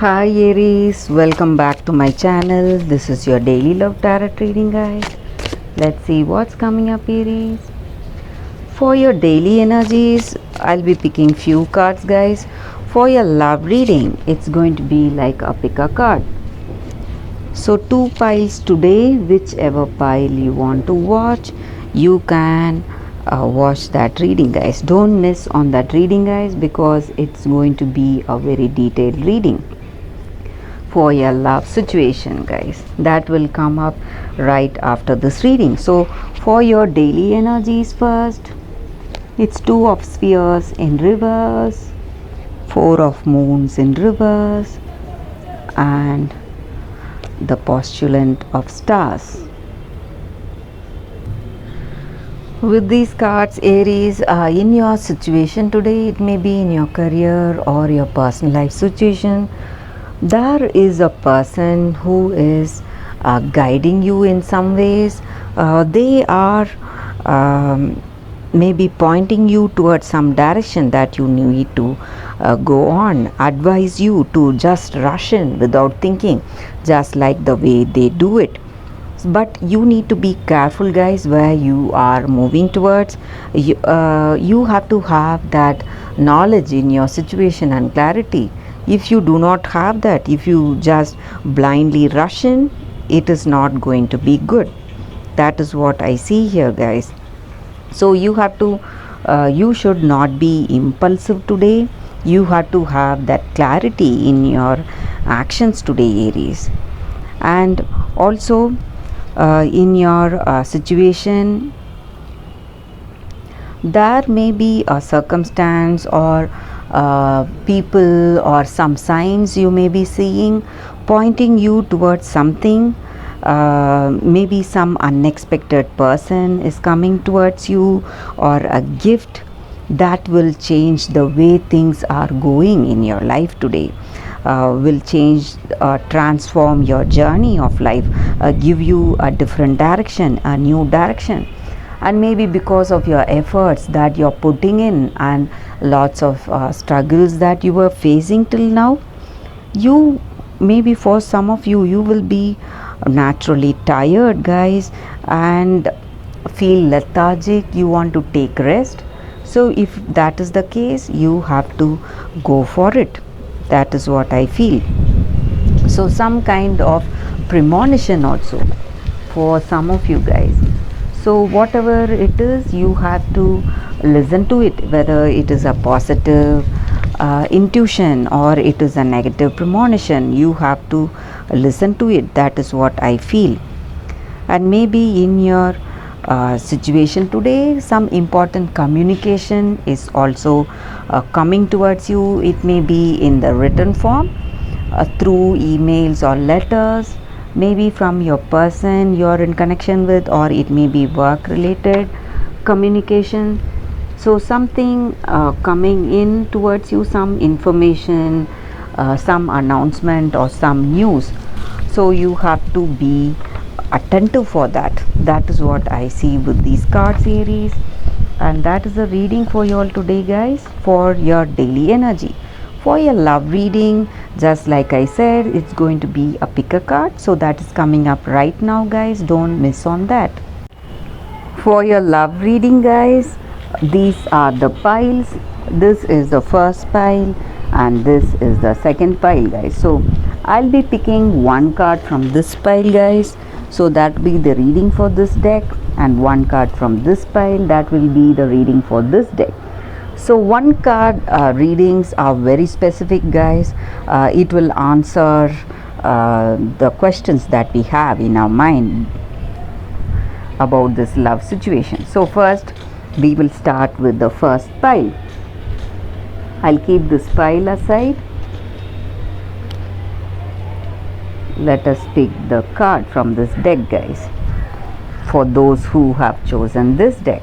Hi Aries, welcome back to my channel. This is your daily love tarot reading, guys. Let's see what's coming up, Aries. For your daily energies, I'll be picking few cards, guys. For your love reading, it's going to be like a pick a card. So two piles today, whichever pile you want to watch, you can watch that reading, guys. Don't miss on that reading, guys, because it's going to be a very detailed reading for your love situation, guys. That will come up right after this reading. So for your daily energies first, it's two of spheres in reverse, four of moons in reverse, and the postulant of stars. With these cards, Aries, in your situation today, it may be in your career or your personal life situation, there is a person who is guiding you in some ways. They are maybe pointing you towards some direction that you need to go on, advise you to just rush in without thinking, just like the way they do it. But you need to be careful, guys, where you are moving towards. You have to have that knowledge in your situation and clarity. If you do not have that, if you just blindly rush in, it is not going to be good. That is what I see here, guys. So you have to you should not be impulsive today. You have to have that clarity in your actions today, Aries. And also in your situation, there may be a circumstance or people or some signs you may be seeing pointing you towards something. Maybe some unexpected person is coming towards you, or a gift that will change the way things are going in your life today. Will change, transform your journey of life, give you a different direction, a new direction. And maybe because of your efforts that you're putting in and lots of struggles that you were facing till now, you maybe for some of you, you will be naturally tired, guys, and feel lethargic. You want to take rest. So if that is the case, you have to go for it. That is what I feel. So some kind of premonition also for some of you guys. So whatever it is, you have to listen to it, whether it is a positive intuition or it is a negative premonition. You have to listen to it. That is what I feel. And maybe in your situation today, some important communication is also coming towards you. It may be in the written form, through emails or letters, maybe from your person you're in connection with, or it may be work related communication. So something coming in towards you, some information, some announcement or some news. So you have to be attentive for that. That is what I see with these cards, Aries. And that is the reading for you all today, guys, for your daily energy. For your love reading, just like I said, it's going to be a pick a card. So that is coming up right now, guys. Don't miss on that. For your love reading, guys, these are the piles. This is the first pile and this is the second pile, guys. So I'll be picking one card from this pile, guys. So that will be the reading for this deck, and one card from this pile, that will be the reading for this deck. So one card readings are very specific, guys. It will answer the questions that we have in our mind about this love situation. So first we will start with the first pile. I'll keep this pile aside. Let us pick the card from this deck, guys, for those who have chosen this deck.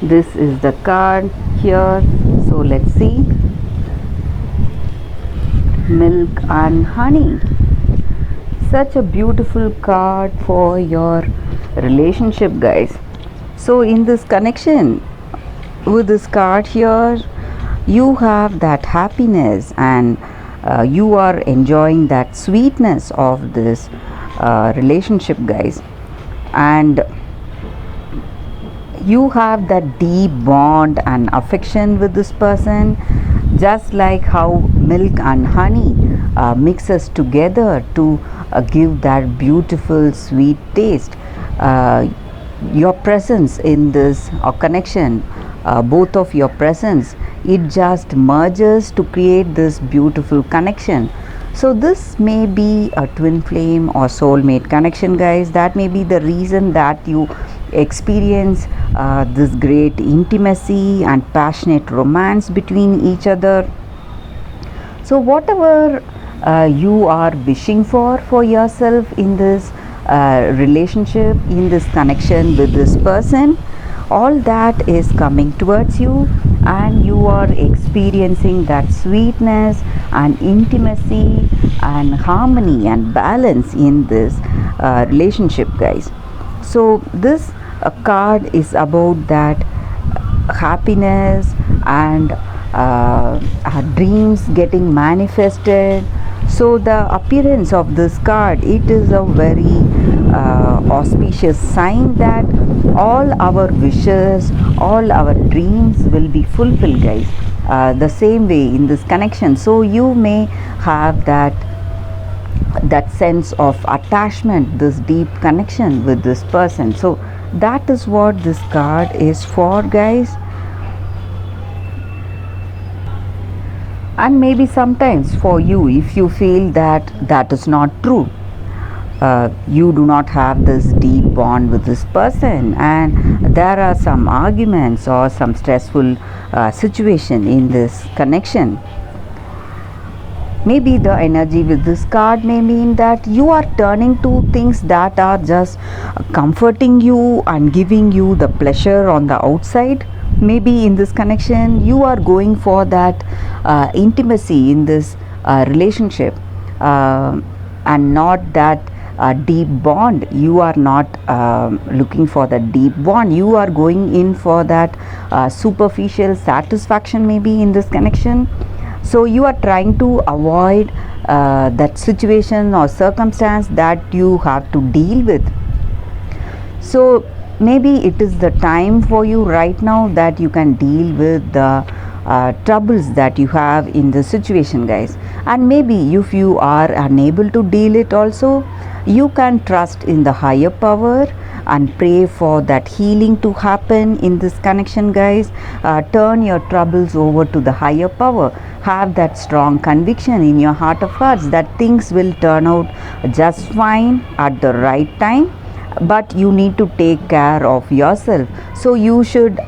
This is the card here. So let's see. Milk and honey. such a beautiful card for your relationship, guys. So in this connection with this card here, you have that happiness, and you are enjoying that sweetness of this relationship, guys. And you have that deep bond and affection with this person, just like how milk and honey mixes together to give that beautiful sweet taste. Your presence in this connection, both of your presence, it just merges to create this beautiful connection. So this may be a twin flame or soulmate connection, guys. That may be the reason that you experience this great intimacy and passionate romance between each other. So whatever you are wishing for yourself in this relationship, in this connection with this person, all that is coming towards you, and you are experiencing that sweetness and intimacy and harmony and balance in this relationship, guys. So this card is about that happiness and dreams getting manifested. So the appearance of this card, it is a very auspicious sign that all our wishes, all our dreams will be fulfilled, guys. The same way in this connection, so you may have that sense of attachment, this deep connection with this person. So that is what this card is for, guys. And maybe sometimes for you, if you feel that that is not true, you do not have this deep bond with this person, and there are some arguments or some stressful situation in this connection, maybe the energy with this card may mean that you are turning to things that are just comforting you and giving you the pleasure on the outside. Maybe in this connection you are going for that intimacy in this relationship, and not that deep bond. You are not looking for the deep bond. You are going in for that superficial satisfaction maybe in this connection. So you are trying to avoid that situation or circumstance that you have to deal with. So maybe it is the time for you right now that you can deal with the troubles that you have in the situation, guys. And maybe if you are unable to deal it also, you can trust in the higher power and pray for that healing to happen in this connection, guys. Turn your troubles over to the higher power. Have that strong conviction in your heart of hearts that things will turn out just fine at the right time, but you need to take care of yourself. So you should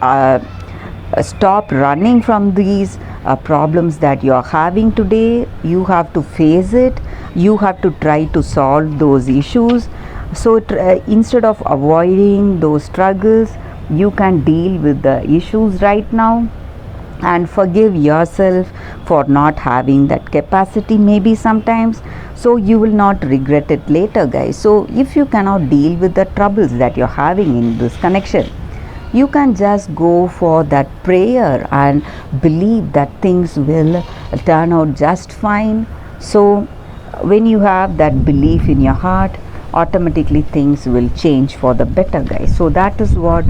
stop running from these problems that you are having today. You have to face it. You have to try to solve those issues. So instead of avoiding those struggles, you can deal with the issues right now and forgive yourself for not having that capacity maybe sometimes, so you will not regret it later, guys. So if you cannot deal with the troubles that you're having in this connection, you can just go for that prayer and believe that things will turn out just fine. So when you have that belief in your heart, automatically things will change for the better, guys. So that is what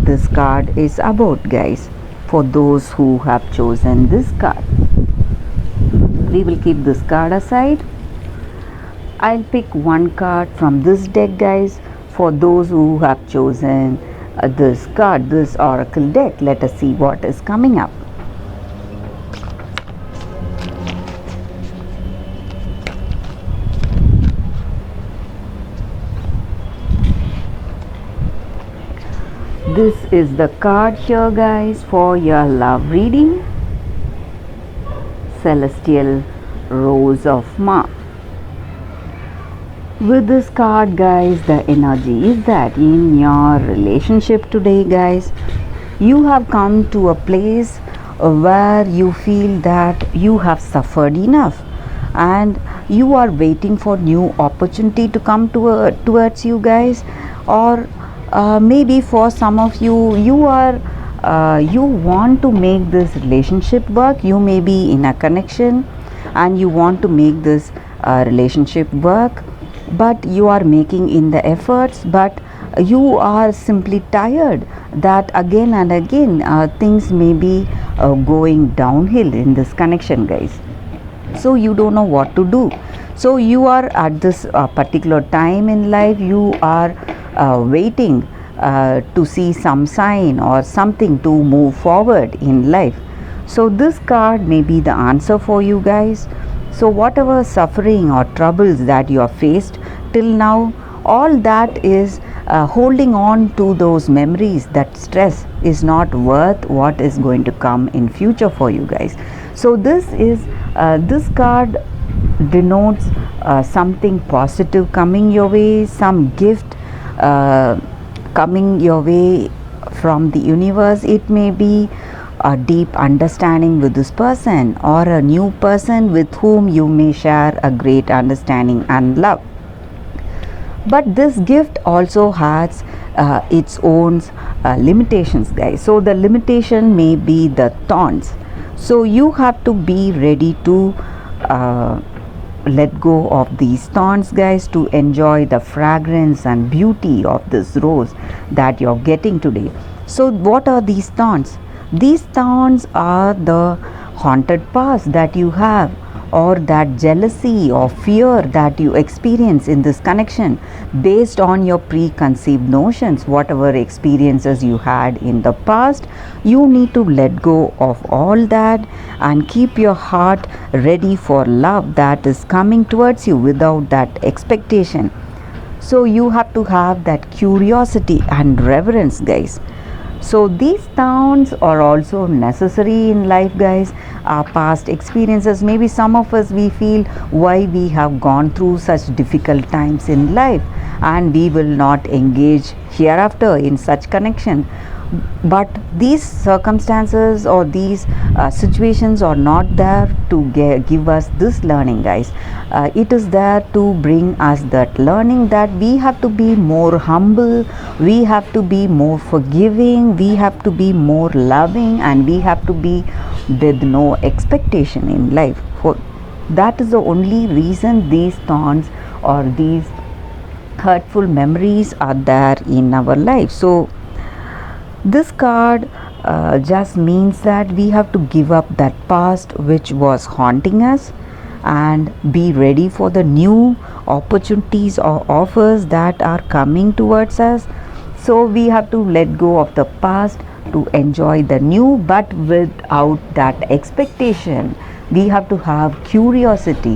this card is about, guys, for those who have chosen this card. We will keep this card aside. I'll pick one card from this deck, guys, for those who have chosen this card, this oracle deck. Let us see what is coming up. This is the card here, guys, for your love reading. Celestial Rose of Ma. With this card, guys, the energy is that in your relationship today, guys, you have come to a place where you feel that you have suffered enough. and you are waiting for new opportunity to come towards you guys, or maybe for some of you, you want to make this relationship work. You may be in a connection and you want to make this relationship work, but you are making in the efforts, but you are simply tired that again and again things may be going downhill in this connection, guys. So you don't know what to do. So you are at this particular time in life, you are waiting to see some sign or something to move forward in life. So this card may be the answer for you guys. So whatever suffering or troubles that you have faced till now, all that is holding on to those memories. That stress is not worth what is going to come in future for you guys. So this card denotes something positive coming your way, some gift coming your way from the universe. It may be a deep understanding with this person, or a new person with whom you may share a great understanding and love. But this gift also has its own limitations, guys. So the limitation may be the thorns. So you have to be ready to let go of these thorns, guys, to enjoy the fragrance and beauty of this rose that you're getting today. So what are these thorns? These thorns are the haunted past that you have, or that jealousy or fear that you experience in this connection based on your preconceived notions. Whatever experiences you had in the past, you need to let go of all that and keep your heart ready for love that is coming towards you without that expectation. So you have to have that curiosity and reverence, guys. So these thorns are also necessary in life, guys. Our past experiences, maybe some of us, we feel why we have gone through such difficult times in life, and we will not engage hereafter in such connection. But these circumstances or these situations are not there to give us this learning, guys. It is there to bring us that learning that we have to be more humble, we have to be more forgiving, we have to be more loving, and we have to be with no expectation in life. For that is the only reason these thorns or these hurtful memories are there in our life. So this card just means that we have to give up that past which was haunting us and be ready for the new opportunities or offers that are coming towards us. So we have to let go of the past to enjoy the new, but without that expectation. We have to have curiosity.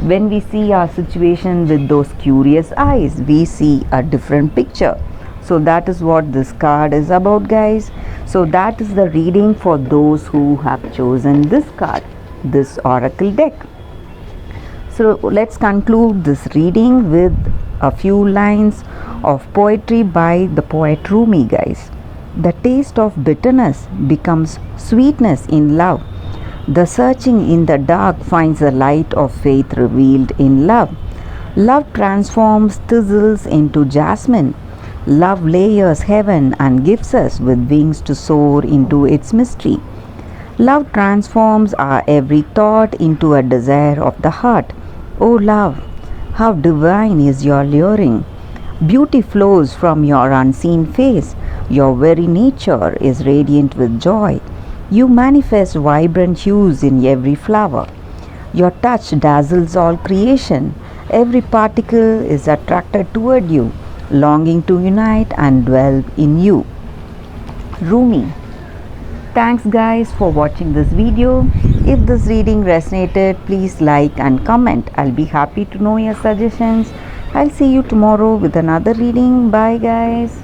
When we see our situation with those curious eyes, we see a different picture. So that is what this card is about, guys. So that is the reading for those who have chosen this card, this oracle deck. So let's conclude this reading with a few lines of poetry by the poet Rumi, guys. The taste of bitterness becomes sweetness in love. The searching in the dark finds the light of faith revealed in love. Love transforms thistles into jasmine. Love layers heaven and gives us with wings to soar into its mystery. Love transforms our every thought into a desire of the heart. O love, how divine is your luring! Beauty flows from your unseen face. Your very nature is radiant with joy. You manifest vibrant hues in every flower. Your touch dazzles all creation. Every particle is attracted toward you, longing to unite and dwell in you. Rumi. Thanks, guys, for watching this video. If this reading resonated, please like and comment. I'll be happy to know your suggestions. I'll see you tomorrow with another reading. Bye, guys.